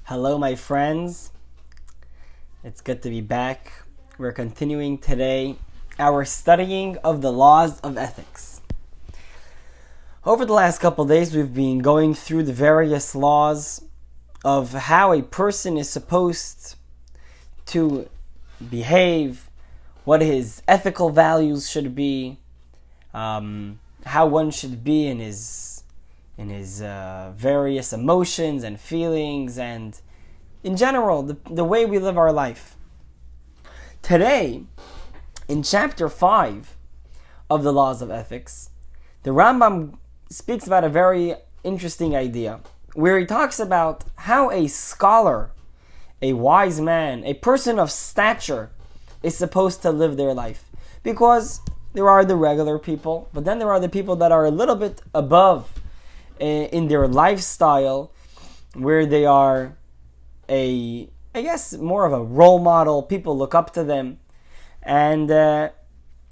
Hello, my friends. It's good to be back. We're continuing today our studying of the laws of ethics. Over the last couple days, we've been going through the various laws of how a person is supposed to behave, what his ethical values should be, how one should be in his various emotions and feelings, and in general, the way we live our life. Today, in chapter 5 of the laws of ethics, the Rambam speaks about a very interesting idea, where he talks about how a scholar, a wise man, a person of stature is supposed to live their life. Because there are the regular people, but then there are the people that are a little bit above in their lifestyle, where they are more of a role model. People look up to them, and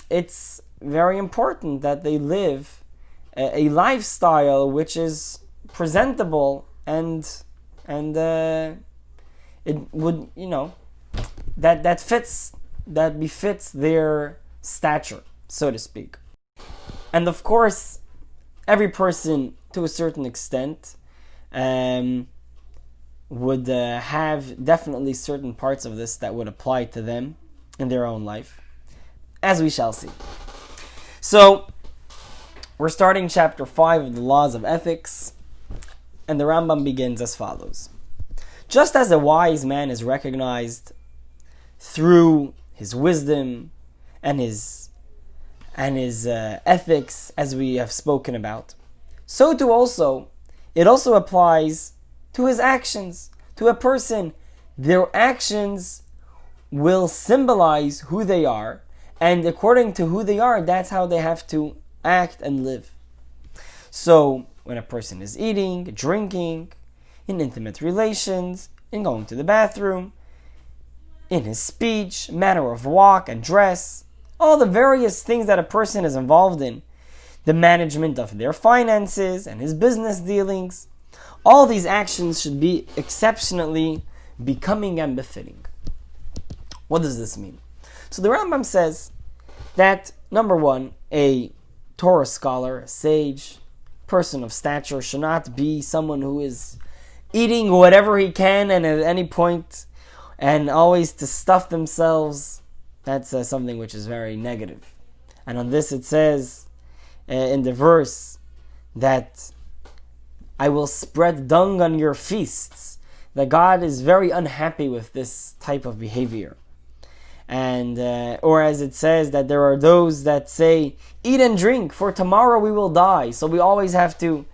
it's very important that they live a lifestyle which is presentable and it would, that befits their stature, so to speak. And of course, every person, to a certain extent, would have definitely certain parts of this that would apply to them in their own life, as we shall see. So, we're starting chapter 5 of the laws of ethics, and the Rambam begins as follows. Just as a wise man is recognized through his wisdom and his ethics, as we have spoken about, so too it also applies to his actions. To a person, their actions will symbolize who they are, and according to who they are, that's how they have to act and live. So, when a person is eating, drinking, in intimate relations, in going to the bathroom, in his speech, manner of walk and dress, all the various things that a person is involved in, the management of their finances and his business dealings, all these actions should be exceptionally becoming and befitting. What does this mean? So the Rambam says that, number one, a Torah scholar, a sage, person of stature should not be someone who is eating whatever he can and at any point and always to stuff themselves. That's something which is very negative. And on this it says in the verse that I will spread dung on your feasts, that God is very unhappy with this type of behavior. And or as it says that there are those that say, eat and drink, for tomorrow we will die. So we always have to,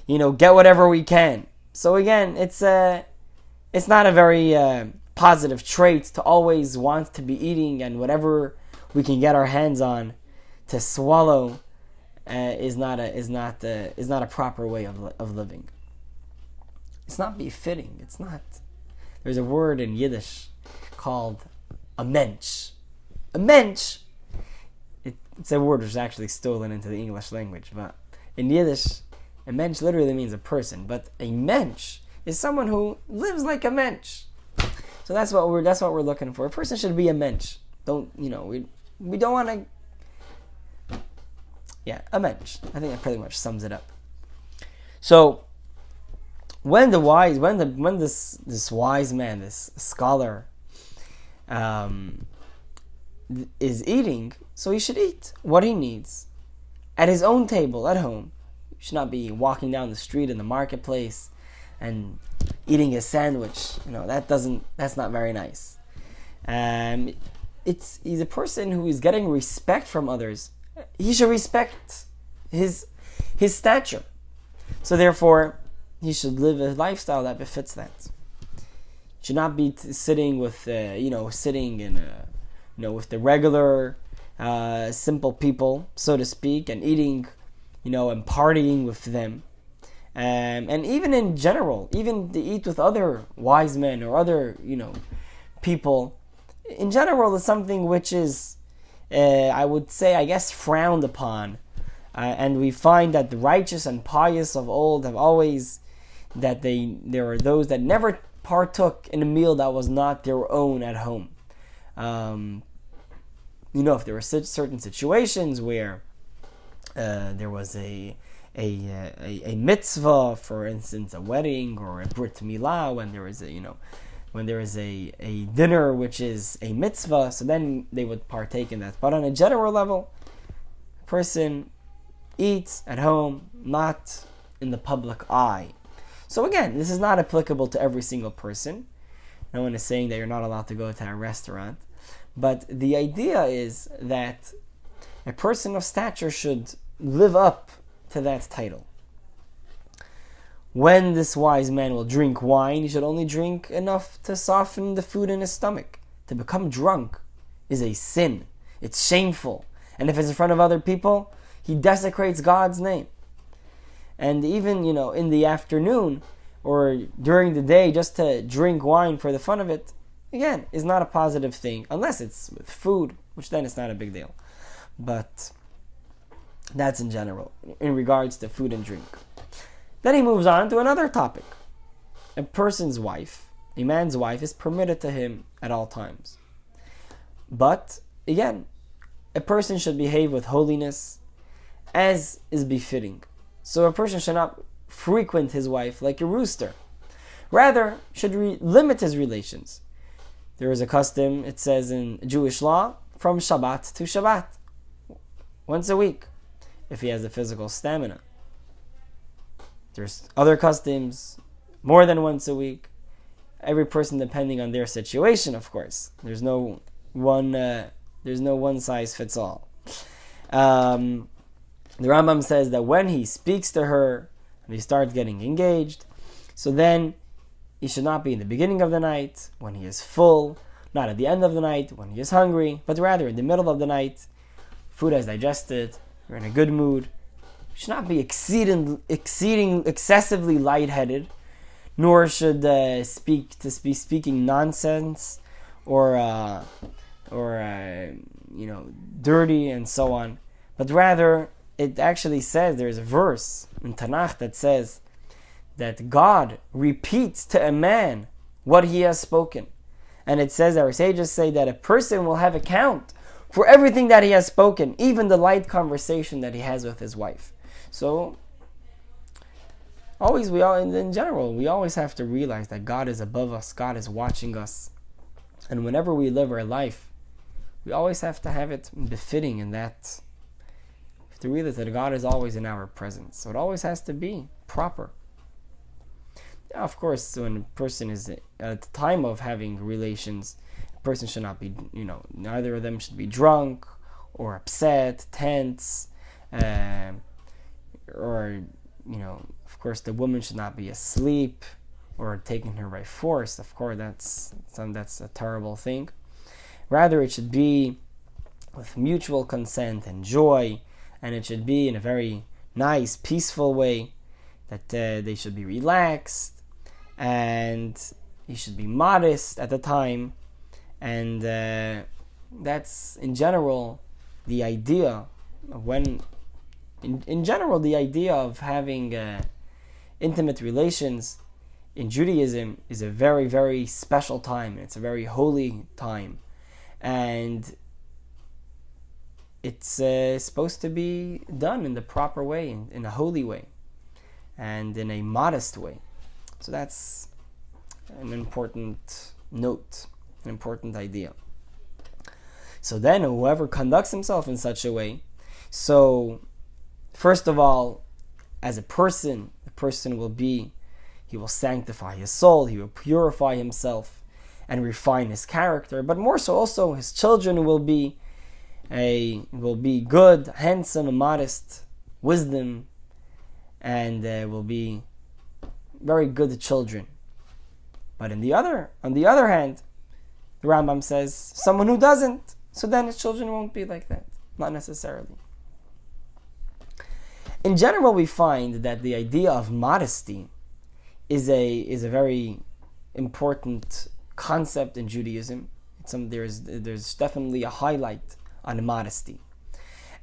get whatever we can. So again, it's not a very positive trait to always want to be eating, and whatever we can get our hands on to swallow is not a proper way of living. It's not befitting. It's not. There's a word in Yiddish called a mensch. A mensch. It's a word which is actually stolen into the English language, but in Yiddish, a mensch literally means a person, but a mensch is someone who lives like a mensch. So that's what we're looking for. A person should be a mensch. We don't want to. Yeah, a mensch. I think that pretty much sums it up. So when this wise man, this scholar, is eating, so he should eat what he needs at his own table at home. He should not be walking down the street in the marketplace and eating a sandwich. That's not very nice. He's a person who is getting respect from others. He should respect his stature. So therefore, he should live a lifestyle that befits that. He should not be sitting with with the regular simple people, so to speak, and eating, and partying with them. And even in general, even to eat with other wise men or other, people, in general, is something which is, I would say, frowned upon. And we find that the righteous and pious of old have always, there are those that never partook in a meal that was not their own at home. If there were certain situations where there was a mitzvah, for instance, a wedding or a brit milah, when there is a dinner which is a mitzvah, so then they would partake in that. But on a general level, a person eats at home, not in the public eye. So again, this is not applicable to every single person. No one is saying that you're not allowed to go to a restaurant. But the idea is that a person of stature should live up to that title. When this wise man will drink wine, he should only drink enough to soften the food in his stomach. To become drunk is a sin. It's shameful. And if it's in front of other people, he desecrates God's name. And even, in the afternoon or during the day, just to drink wine for the fun of it, again, is not a positive thing, unless it's with food, which then it's not a big deal. But that's in general, in regards to food and drink. Then he moves on to another topic. A person's wife, a man's wife, is permitted to him at all times. But, again, a person should behave with holiness as is befitting. So a person should not frequent his wife like a rooster. Rather, should limit his relations. There is a custom, it says in Jewish law, from Shabbat to Shabbat. Once a week, if he has the physical stamina. There's other customs, more than once a week. Every person depending on their situation, of course. There's no one size fits all. The Rambam says that when he speaks to her and he starts getting engaged, so then he should not be in the beginning of the night when he is full, not at the end of the night when he is hungry, but rather in the middle of the night, food has digested, you're in a good mood. You should not be excessively lightheaded, nor should be speaking nonsense or dirty and so on. But rather, it actually says, there's a verse in Tanakh that says that God repeats to a man what he has spoken. And it says, our sages say that a person will have account for everything that he has spoken, even the light conversation that he has with his wife. So, in general, we always have to realize that God is above us, God is watching us. And whenever we live our life, we always have to have it befitting in that. We have to realize that God is always in our presence. So it always has to be proper. Now, of course, when a person is at the time of having relations, a person should not be, neither of them should be drunk or upset, tense, or of course, the woman should not be asleep or taking her by force. Of course, that's a terrible thing. Rather, it should be with mutual consent and joy, and it should be in a very nice, peaceful way, that they should be relaxed, and he should be modest at the time, and that's in general the idea of the idea of having intimate relations in Judaism is a very, very special time. It's a very holy time. And it's supposed to be done in the proper way, in a holy way, and in a modest way. So that's an important note, an important idea. So then whoever conducts himself in such a way, so first of all, as a person, the person he will sanctify his soul, he will purify himself and refine his character, but more so also his children will be good, handsome, modest, wisdom, and will be very good children. But on the other hand, the Rambam says someone who doesn't, so then his children won't be like that, not necessarily. In general, we find that the idea of modesty is a very important concept in Judaism. There's definitely a highlight on modesty.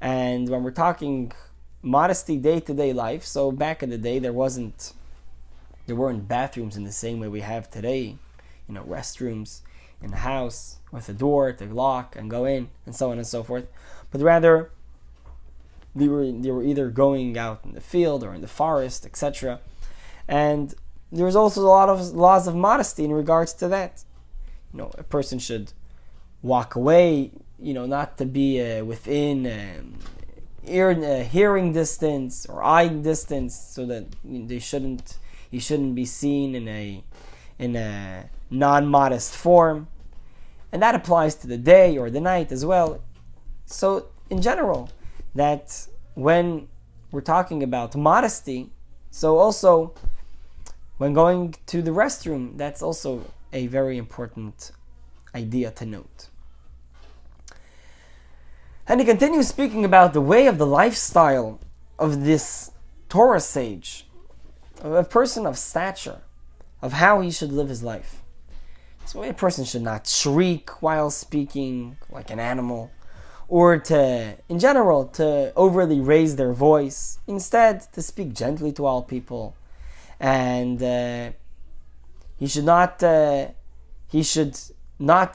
And when we're talking modesty day-to-day life, so back in the day there wasn't there weren't bathrooms in the same way we have today, restrooms in the house with a door to lock and go in and so on and so forth, but rather they were either going out in the field or in the forest, etc. And there was also a lot of laws of modesty in regards to that. A person should walk away, not to be within hearing distance or eye distance, so that he shouldn't be seen in a non-modest form, and that applies to the day or the night as well. So in general, that when we're talking about modesty, so also when going to the restroom, that's also a very important idea to note. And he continues speaking about the way of the lifestyle of this Torah sage, of a person of stature, of how he should live his life. So a person should not shriek while speaking like an animal, or in general, to overly raise their voice. Instead, to speak gently to all people. And he should not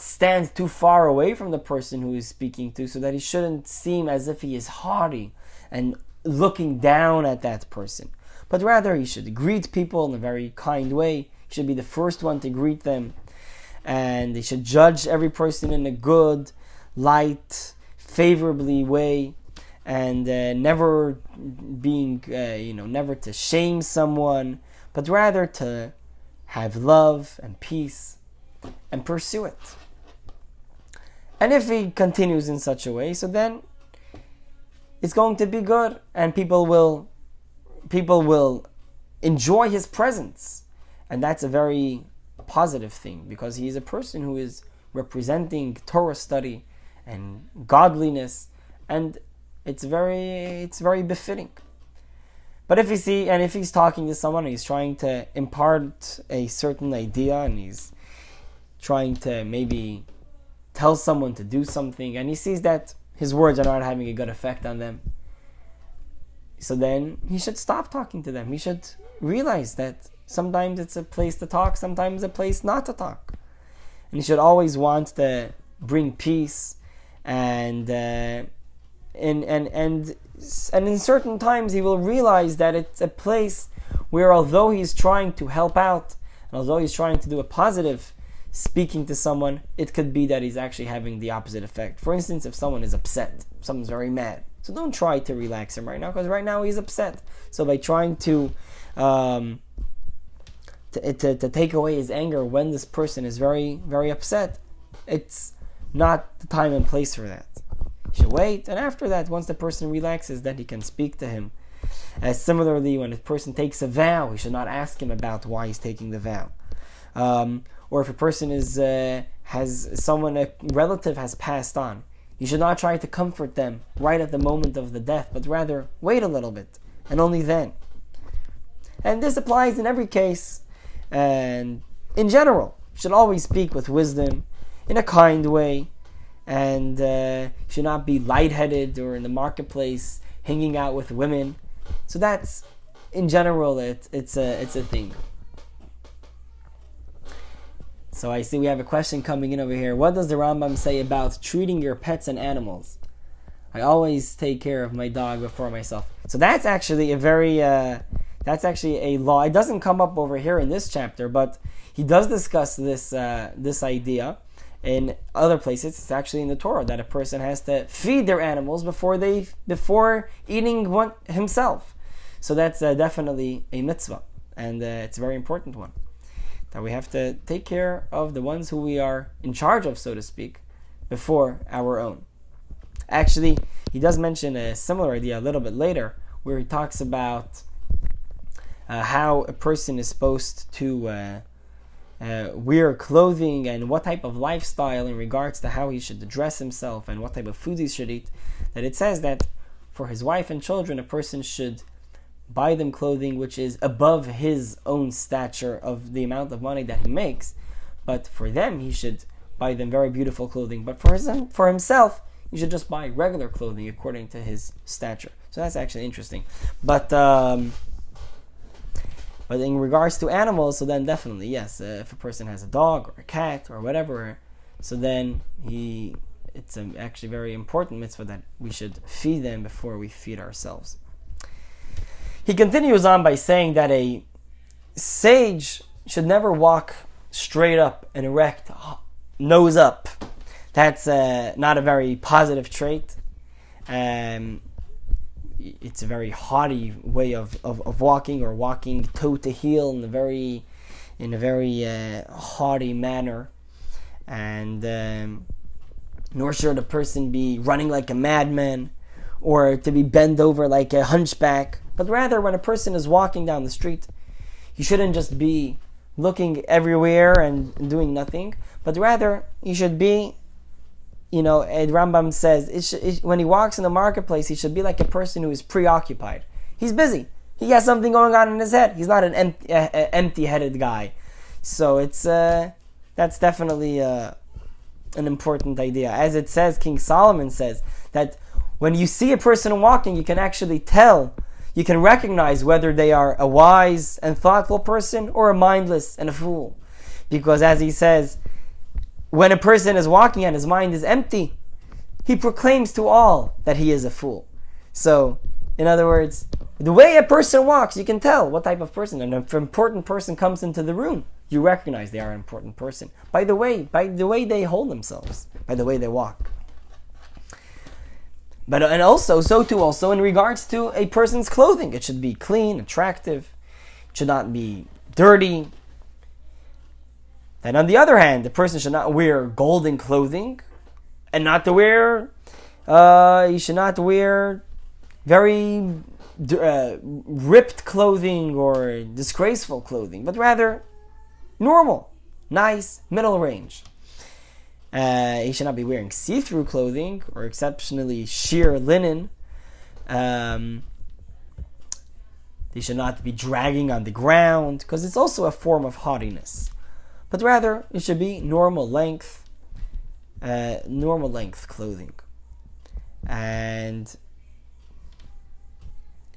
stand too far away from the person who he's speaking to, so that he shouldn't seem as if he is haughty and looking down at that person. But rather, he should greet people in a very kind way. He should be the first one to greet them. And he should judge every person in a good, light, favorably way, and never to shame someone, but rather to have love and peace and pursue it. And if he continues in such a way, so then it's going to be good, and people will enjoy his presence, and that's a very positive thing, because he is a person who is representing Torah study and godliness, and it's very befitting. But if he's talking to someone, he's trying to impart a certain idea, and he's trying to maybe tell someone to do something, and he sees that his words are not having a good effect on them, so then he should stop talking to them. He should realize that sometimes it's a place to talk, sometimes a place not to talk, and he should always want to bring peace, and in certain times he will realize that it's a place where, although he's trying to help out, and although he's trying to do a positive speaking to someone, it could be that he's actually having the opposite effect. For instance, if someone is upset, someone's very mad, so don't try to relax him right now, because right now he's upset. So by trying to take away his anger when this person is very, very upset, it's not the time and place for that. You should wait, and after that, once the person relaxes, then he can speak to him. Similarly, when a person takes a vow, he should not ask him about why he's taking the vow. Or if a person a relative has passed on, you should not try to comfort them right at the moment of the death, but rather wait a little bit, and only then. And this applies in every case, and in general, you should always speak with wisdom, in a kind way, and should not be lightheaded or in the marketplace hanging out with women. So that's, in general, it's a thing. So I see we have a question coming in over here. What does the Rambam say about treating your pets and animals? I always take care of my dog before myself. So that's actually a law. It doesn't come up over here in this chapter, but he does discuss this idea in other places. It's actually in the Torah that a person has to feed their animals before eating one himself. So that's definitely a mitzvah, and it's a very important one, that we have to take care of the ones who we are in charge of, so to speak, before our own. Actually, he does mention a similar idea a little bit later, where he talks about how a person is supposed to wear clothing, and what type of lifestyle in regards to how he should dress himself and what type of food he should eat. That it says that for his wife and children, a person should buy them clothing which is above his own stature of the amount of money that he makes. But for them, he should buy them very beautiful clothing. But for himself, he should just buy regular clothing according to his stature. So that's actually interesting. But But in regards to animals, so then definitely, yes, if a person has a dog or a cat or whatever, so then it's actually very important mitzvah that we should feed them before we feed ourselves. He continues on by saying that a sage should never walk straight up and erect, nose up. That's not a very positive trait. It's a very haughty way of walking, or walking toe to heel in a very haughty manner. And nor should a person be running like a madman, or to be bent over like a hunchback. But rather, when a person is walking down the street, he shouldn't just be looking everywhere and doing nothing, but rather he should be, Rambam says, when he walks in the marketplace, he should be like a person who is preoccupied. He's busy. He has something going on in his head. He's not an empty-headed guy. So that's definitely an important idea. As it says, King Solomon says, that when you see a person walking, you can actually tell, you can recognize whether they are a wise and thoughtful person or a mindless and a fool. Because as he says, when a person is walking and his mind is empty, he proclaims to all that he is a fool. So, in other words, the way a person walks, you can tell what type of person. And if an important person comes into the room, you recognize they are an important person by the way they hold themselves, by the way they walk. But so too in regards to a person's clothing, it should be clean, attractive. It should not be dirty. And on the other hand, the person should not wear golden clothing, and he should not wear very ripped clothing or disgraceful clothing, but rather normal, nice, middle range. He should not be wearing see-through clothing or exceptionally sheer linen. He should not be dragging on the ground, because it's also a form of haughtiness. But rather, it should be normal length clothing. And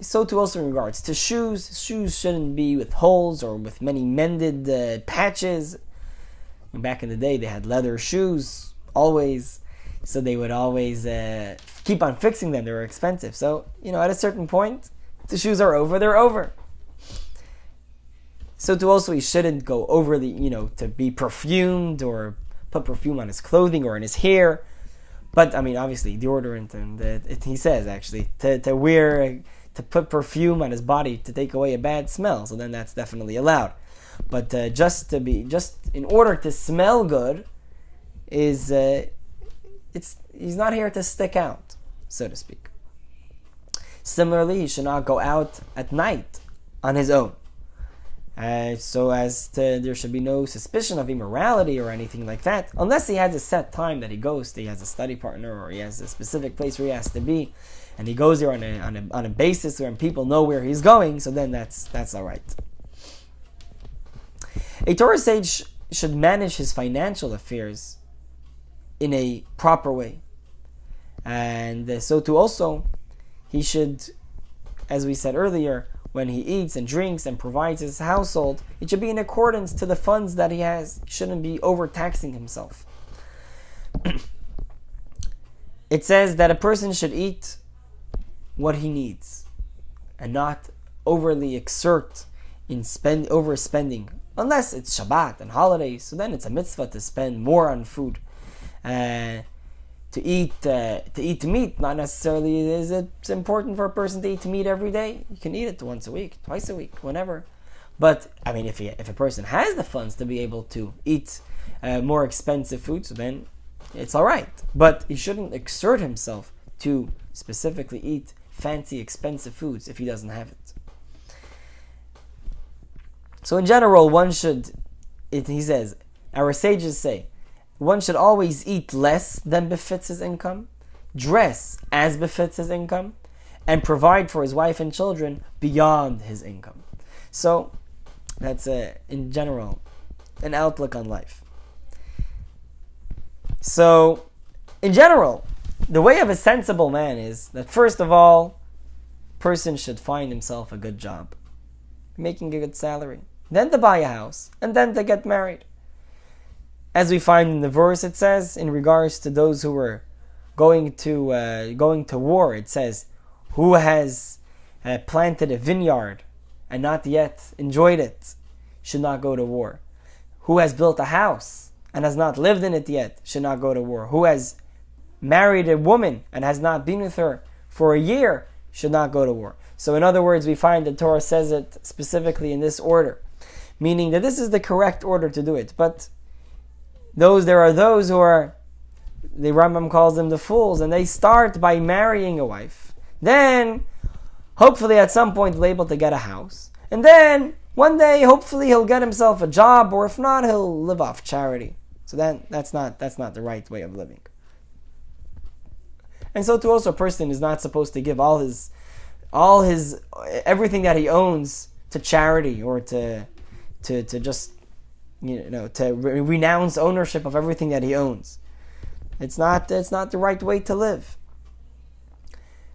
so too also in regards to shoes. Shoes shouldn't be with holes or with many mended patches. Back in the day, they had leather shoes, always. So they would always keep on fixing them. They were expensive. So, at a certain point, the shoes are over, they're over. So too also, he shouldn't go overly, to be perfumed or put perfume on his clothing or in his hair. But, obviously, deodorant, and he says, actually, to put perfume on his body to take away a bad smell. So then that's definitely allowed. But just in order to smell good, he's not here to stick out, so to speak. Similarly, he should not go out at night on his own, so as to there should be no suspicion of immorality or anything like that, unless he has a set time that he goes to. He has a study partner, or he has a specific place where he has to be, and he goes there on a basis where people know where he's going. So then that's all right. A Torah sage should manage his financial affairs in a proper way. And so too also, he should, as we said earlier, when he eats and drinks and provides his household, it should be in accordance to the funds that he has. He shouldn't be overtaxing himself. It says that a person should eat what he needs and not overly exert in overspending. Unless it's Shabbat and holidays, so then it's a mitzvah to spend more on food. To eat meat, not necessarily is it's important for a person to eat meat every day. You can eat it once a week, twice a week, whenever. But if a person has the funds to be able to eat more expensive food, so then it's all right. But he shouldn't exert himself to specifically eat fancy, expensive foods if he doesn't have it. So in general, he says, our sages say, one should always eat less than befits his income, dress as befits his income, and provide for his wife and children beyond his income. So that's in general an outlook on life. So in general, the way of a sensible man is that first of all, person should find himself a good job. making a good salary, then to buy a house, and then to get married. As we find in the verse, it says, in regards to those who were going to war, it says, who has planted a vineyard and not yet enjoyed it should not go to war. Who has built a house and has not lived in it yet should not go to war. Who has married a woman and has not been with her for a year should not go to war. So in other words, we find the Torah says it specifically in this order, meaning that this is the correct order to do it. But there are those who are, the Rambam calls them the fools, and they start by marrying a wife. Then, hopefully at some point, they'll be able to get a house. And then, one day, hopefully he'll get himself a job, or if not, he'll live off charity. So that's not the right way of living. And so too also a person is not supposed to give all his everything that he owns to charity, or to just to renounce ownership of everything that he owns. It's not the right way to live.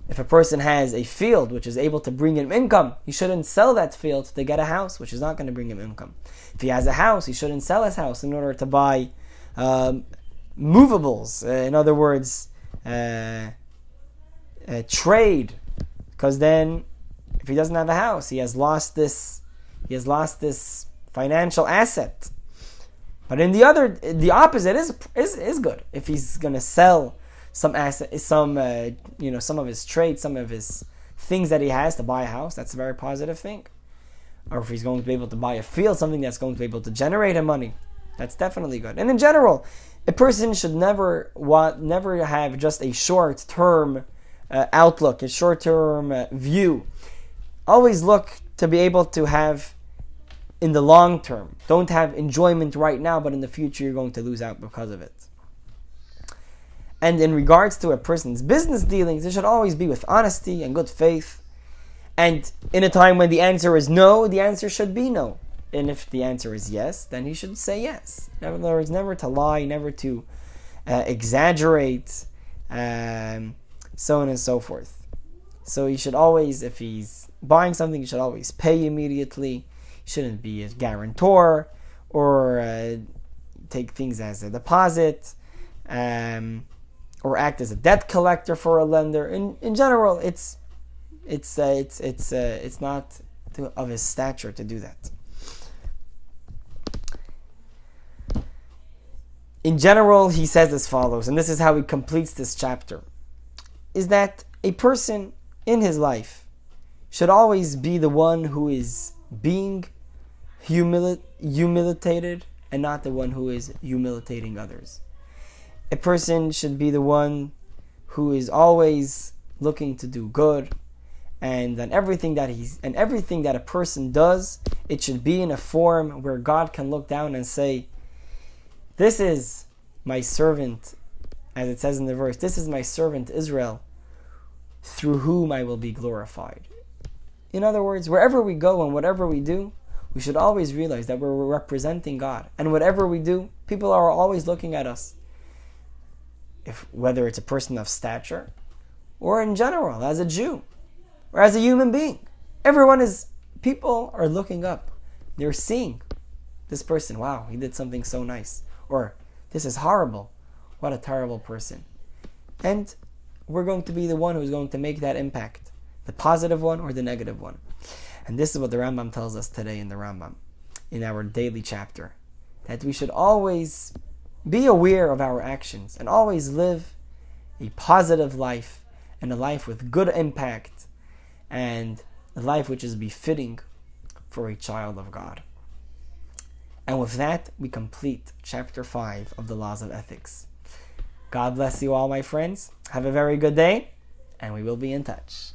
If a person has a field which is able to bring him income, he shouldn't sell that field to get a house which is not going to bring him income. If he has a house, he shouldn't sell his house in order to buy movables. In other words, trade. Because then, if he doesn't have a house, he has lost this financial asset. But in the opposite is good. If he's going to sell some asset, some of his trade, some of his things that he has to buy a house, that's a very positive thing. Or if he's going to be able to buy a field, something that's going to be able to generate him money, that's definitely good. And in general, a person should never have just a short-term outlook, a short-term view. Always look to be able to have in the long term. Don't have enjoyment right now, but in the future you're going to lose out because of it. And in regards to a person's business dealings, it should always be with honesty and good faith. And in a time when the answer is no, the answer should be no. And if the answer is yes, then he should say yes. In other words, never to lie, never to exaggerate, so on and so forth. So he should always, if he's buying something, he should always pay immediately. He shouldn't be a guarantor or take things as a deposit, or act as a debt collector for a lender. In general, it's not of his stature to do that. In general, he says as follows, and this is how he completes this chapter, is that a person in his life should always be the one who is being humiliated and not the one who is humiliating others. A person should be the one who is always looking to do good, and that everything that a person does, it should be in a form where God can look down and say, this is my servant, as it says in the verse, this is my servant Israel, through whom I will be glorified. In other words, wherever we go and whatever we do, we should always realize that we're representing God. And whatever we do, people are always looking at us. Whether it's a person of stature, or in general, as a Jew, or as a human being. People are looking up. They're seeing this person, wow, he did something so nice. Or, this is horrible. What a terrible person. And we're going to be the one who's going to make that impact. The positive one or the negative one. And this is what the Rambam tells us today in the Rambam, in our daily chapter. That we should always be aware of our actions and always live a positive life, and a life with good impact, and a life which is befitting for a child of God. And with that, we complete chapter 5 of the Laws of Ethics. God bless you all, my friends. Have a very good day, and we will be in touch.